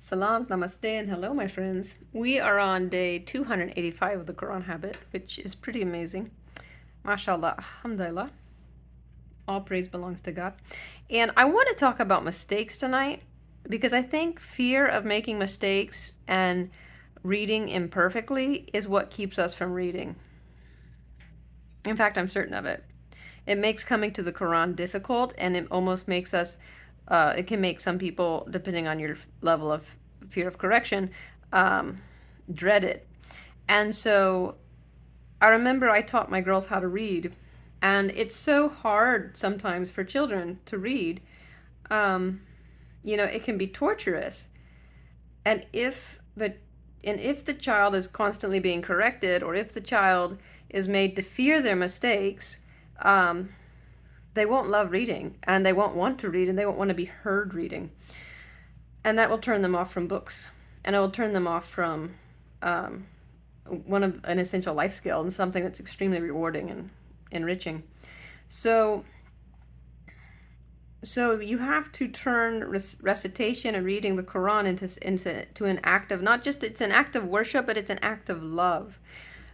Salams, namaste, and hello, my friends. We are on day 285 of the Quran habit, which is pretty amazing. MashaAllah, alhamdulillah. All praise belongs to God. And I want to talk about mistakes tonight because I think fear of making mistakes and reading imperfectly is what keeps us from reading. In fact, I'm certain of it. It makes coming to the Quran difficult, and it almost makes us, it can make some people, depending on your level of fear of correction, dread it. And so I remember I taught my girls how to read, and it's so hard sometimes for children to read. Um, it can be torturous. And if the child is constantly being corrected, or if the child is made to fear their mistakes, um, they won't love reading, and they won't want to read, and they won't want to be heard reading. And that will turn them off from books, and it will turn them off from an essential life skill and something that's extremely rewarding and enriching. So you have to turn recitation and reading the Quran into an act of, not just, it's an act of worship, but it's an act of love.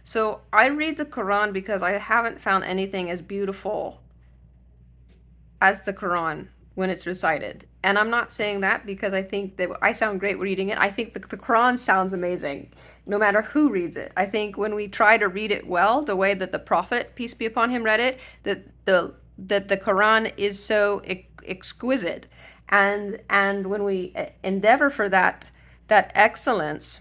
So I read the Quran because I haven't found anything as beautiful as the Quran when it's recited. And I'm not saying that because I think that I sound great reading it. I think the Quran sounds amazing no matter who reads it. I think when we try to read it well, the way that the Prophet, peace be upon him, read it, that the Quran is so exquisite. And when we endeavor for that excellence,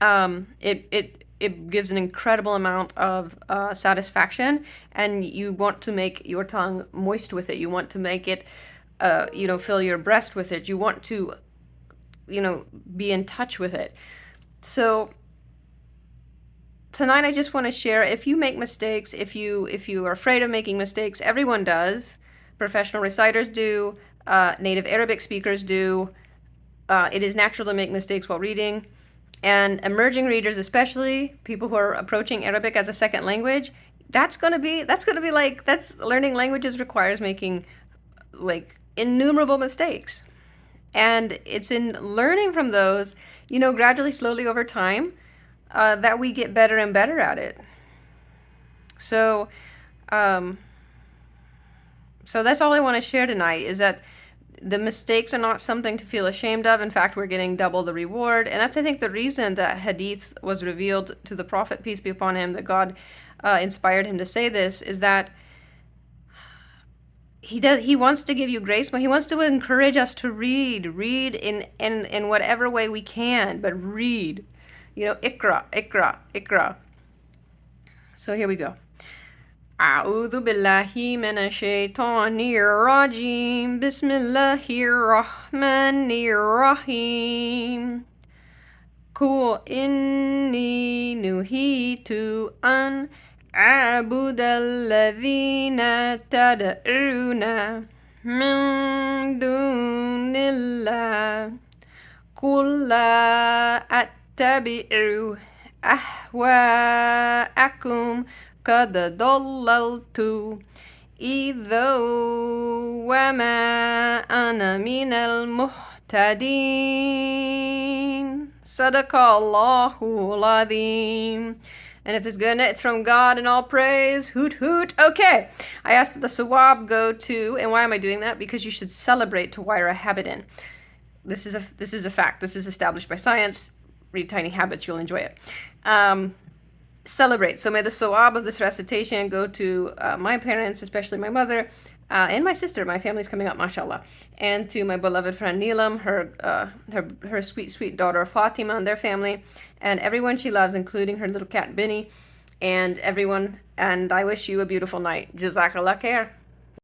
it gives an incredible amount of satisfaction, and you want to make your tongue moist with it. You want to make it, fill your breast with it. You want to, be in touch with it. So tonight I just want to share, if you make mistakes, if you are afraid of making mistakes, everyone does. Professional reciters do, native Arabic speakers do. It is natural to make mistakes while reading. And emerging readers, especially people who are approaching Arabic as a second language, that's learning languages requires making like innumerable mistakes. And it's in learning from those, gradually, slowly over time, that we get better and better at it. So, so that's all I want to share tonight, is that the mistakes are not something to feel ashamed of. In fact, we're getting double the reward. And that's, I think, the reason that hadith was revealed to the Prophet, peace be upon him, that God inspired him to say this, is that he wants to give you grace, but he wants to encourage us to read in whatever way we can, but read. Ikra, ikra, ikra. So here we go. أعوذ بالله من الشيطان الرجيم بسم الله الرحمن الرحيم قل إني نهيت أن أعبد الذين تدعون من دون الله قل لا أتبع أهواءكم قد ضللت إذا وما أنا من المهتدين صدق الله العظيم. And if it's good, it's from God, and all praise. Hoot hoot. Okay, I asked that the sawab go to, and why am I doing that? Because you should celebrate to wire a habit in. This is a fact. This is established by science. Read Tiny Habits, you'll enjoy it. Celebrate. So may the sawab of this recitation go to my parents, especially my mother, and my sister. My family's coming up, mashallah. And to my beloved friend Neelam, her sweet daughter Fatima, and their family, and everyone she loves, including her little cat Binny, and everyone. And I wish you a beautiful night. Jazakallah khair.